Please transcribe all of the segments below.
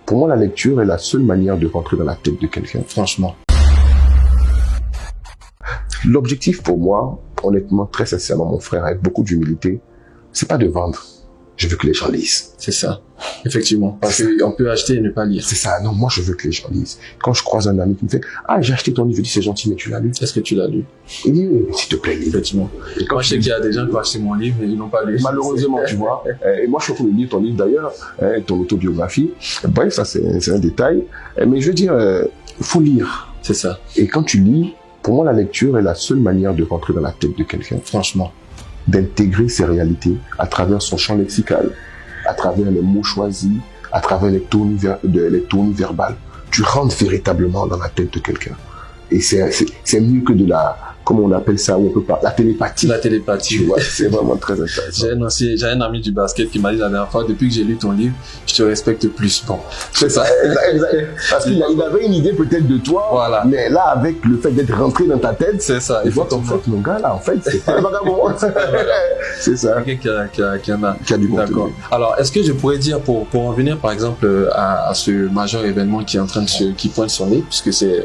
Pour moi, la lecture est la seule manière de rentrer dans la tête de quelqu'un. Franchement. L'objectif pour moi, honnêtement, très sincèrement, mon frère, avec beaucoup d'humilité, c'est pas de vendre. Je veux que les gens lisent. C'est ça. Effectivement. Parce qu'on peut acheter et ne pas lire. C'est ça. Non, moi, je veux que les gens lisent. Quand je croise un ami qui me fait, ah, j'ai acheté ton livre, je dis, c'est gentil, mais tu l'as lu? Est-ce que tu l'as lu? Il dit, oui, s'il te plaît, lis. Effectivement. Et quand je sais qu'il y a des gens qui ont acheté mon livre, mais ils n'ont pas lu. Malheureusement, tu vois. Et moi, je suis en train de lire ton livre d'ailleurs, ton autobiographie. Bref, ça, c'est un détail. Mais je veux dire, faut lire. C'est ça. Et quand tu lis, pour moi, la lecture est la seule manière de rentrer dans la tête de quelqu'un. Franchement. D'intégrer ses réalités à travers son champ lexical, à travers les mots choisis, à travers les tournis verbales. Tu rentres véritablement dans la tête de quelqu'un. Et c'est mieux que de la, comment on appelle ça, où on peut pas, la télépathie. La télépathie. Tu vois, c'est vraiment très intéressant. J'ai un ami du basket qui m'a dit la dernière fois, depuis que j'ai lu ton livre, je te respecte plus. Bon. C'est ça, exact. Parce qu'il avait une idée peut-être de toi, voilà. Mais là, avec le fait d'être rentré dans ta tête, c'est ça. Il faut qu'en fait, mon gars, là, en fait, c'est pas un vagabond. C'est ça. Quelqu'un qui en a. Qui a du contenu. D'accord. Alors, est-ce que je pourrais dire, pour en venir, par exemple, à ce majeur événement qui est en train de qui pointe son nez, puisque c'est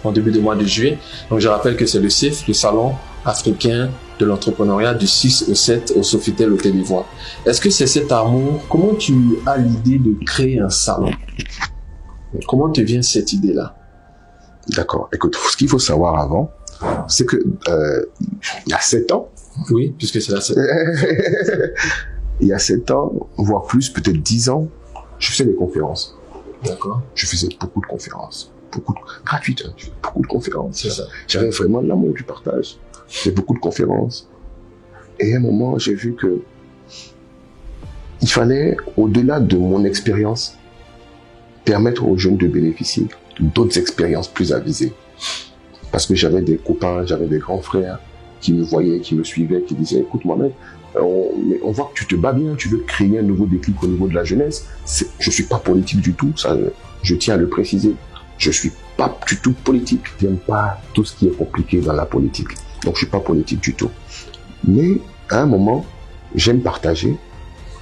en début du mois de juillet. Donc, je rappelle que c'est le CIF, le Salon africain de l'entrepreneuriat du 6 au 7 au Sofitel, au Côte d'Ivoire. Est-ce que c'est cet amour? Comment tu as l'idée de créer un salon? Comment te vient cette idée-là? D'accord. Écoute, ce qu'il faut savoir avant, c'est que il y a 7 ans. Oui, puisque c'est la 7. Il y a 7 ans, voire plus, peut-être 10 ans, je faisais des conférences. D'accord. Je faisais beaucoup de conférences. Gratuites, hein. Je faisais beaucoup de conférences. C'est ça. J'avais vraiment de l'amour du partage. Je faisais beaucoup de conférences. Et à un moment, j'ai vu que il fallait, au-delà de mon expérience, permettre aux jeunes de bénéficier d'autres expériences plus avisées. Parce que j'avais des copains, j'avais des grands frères qui me voyaient, qui me suivaient, qui disaient, écoute Mohamed, on voit que tu te bats bien, tu veux créer un nouveau déclic au niveau de la jeunesse. Je suis pas politique du tout, ça, je tiens à le préciser. Je suis pas du tout politique. J'aime pas tout ce qui est compliqué dans la politique. Donc je suis pas politique du tout. Mais à un moment, j'aime partager.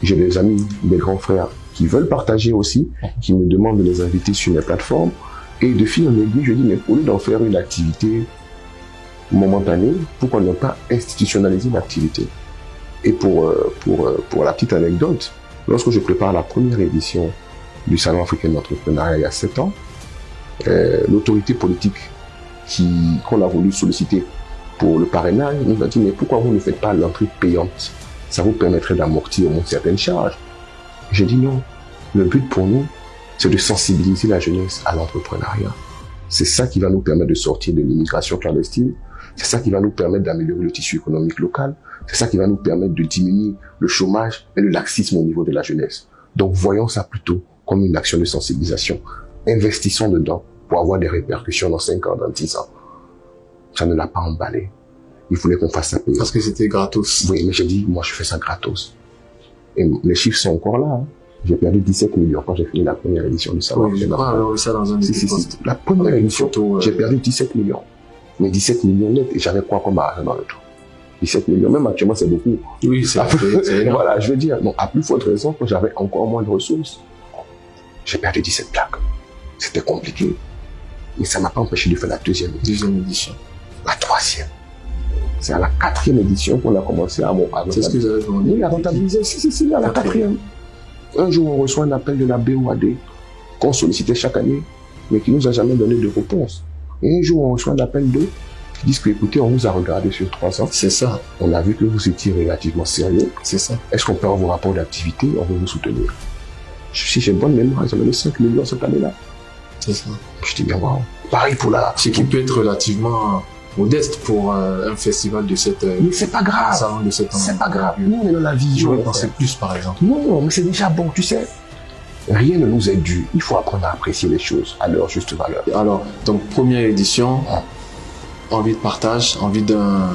J'ai des amis, des grands frères qui veulent partager aussi, qui me demandent de les inviter sur mes plateformes. Et de fil en aiguille, je dis, mais au lieu d'en faire une activité momentanée, pourquoi ne pas institutionnaliser l'activité? Et pour la petite anecdote, lorsque je prépare la première édition du Salon africain de l'entrepreneuriat il y a 7 ans, l'autorité politique qu'on a voulu solliciter pour le parrainage nous a dit, mais pourquoi vous ne faites pas l'entrée payante? Ça vous permettrait d'amortir au moins certaines charges. J'ai dit non. Le but pour nous, c'est de sensibiliser la jeunesse à l'entrepreneuriat. C'est ça qui va nous permettre de sortir de l'immigration clandestine. C'est ça qui va nous permettre d'améliorer le tissu économique local. C'est ça qui va nous permettre de diminuer le chômage et le laxisme au niveau de la jeunesse. Donc voyons ça plutôt comme une action de sensibilisation. Investissons dedans pour avoir des répercussions dans 5 ans, dans 10 ans. Ça ne l'a pas emballé. Il voulait qu'on fasse ça payer. Parce que c'était gratos. Oui, mais j'ai dit, moi je fais ça gratos. Et les chiffres sont encore là. Hein. J'ai perdu 17 millions quand j'ai fini la première édition du salon. Oui, je crois avoir ça dans un post. La première édition, j'ai perdu 17 millions. Mais 17 millions net, et j'avais quoi comme argent dans le tout? 17 millions, même actuellement, c'est beaucoup. Oui, c'est voilà, je veux dire, donc, à plus forte raison, quand j'avais encore moins de ressources, j'ai perdu 17 plaques. C'était compliqué. Mais ça m'a pas empêché de faire la deuxième édition. La troisième. C'est à la 4e édition qu'on a commencé à monter. C'est ce que vous avez demandé? Oui, à rentabiliser. Si, à la 4e. Un jour, on reçoit un appel de la BOAD qu'on sollicitait chaque année, mais qui nous a jamais donné de réponse. Et un jour, on reçoit un appel d'eux qui disent que, écoutez, on vous a regardé sur 3 ans. C'est ça. On a vu que vous étiez relativement sérieux. C'est ça. Est-ce qu'on peut avoir vos rapports d'activité? On veut vous soutenir. Si j'ai une bonne mémoire, ils ont donné 5 millions cette année-là. C'est ça. Je dis bien, waouh. Pareil pour la... Ce qui peut être relativement modeste pour un festival de cette... mais c'est pas grave. Salon de cette année. C'est pas grave. Nous, on est dans la vie. J'aurais pensé plus, par exemple. Non, mais c'est déjà bon, tu sais. Rien ne nous est dû. Il faut apprendre à apprécier les choses à leur juste valeur. Alors, donc, première édition, envie de partage, envie d'un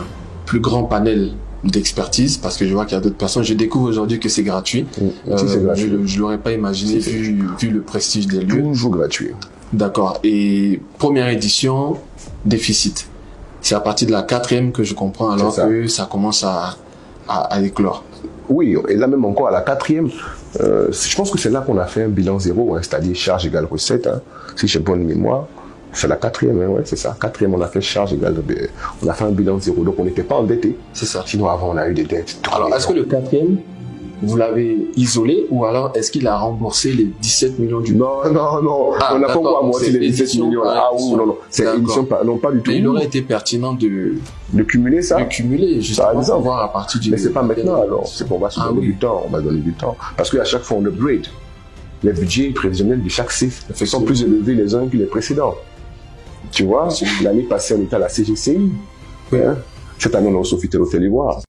plus grand panel d'expertise, parce que je vois qu'il y a d'autres personnes. Je découvre aujourd'hui que c'est gratuit. C'est gratuit. Je l'aurais pas imaginé vu le prestige des lieux. Toujours gratuit. D'accord. Et première édition, déficit. C'est à partir de la 4e que je comprends alors que ça commence à éclore. Oui, et là même encore à la 4e, je pense que c'est là qu'on a fait un bilan zéro, hein, c'est-à-dire charge égale recette, hein, si j'ai bonne mémoire. C'est la 4e, hein, ouais, c'est ça. 4e, on a fait charge égale, on a fait un bilan zéro, donc on n'était pas endetté. C'est ça. Sinon, avant, on a eu des dettes. Alors, est-ce que le 4e, vous l'avez isolé ou alors est-ce qu'il a remboursé les 17 millions du... Non, on n'a pas encore amorti les 17 millions. Ah oui, non, c'est édition, non, pas du tout. Mais il aurait été pertinent de cumuler ça. De cumuler, justement, pour voir à partir du... Mais c'est pas maintenant, alors. C'est qu'on va se donner du temps, on va donner du temps. Parce qu'à chaque fois, on upgrade. Les budgets prévisionnels de chaque CIF sont plus élevés les uns que les précédents. Tu vois, l'année passée, on était à la CGCI. Ouais. Cette année, on a aussi Hôtel Ivoire.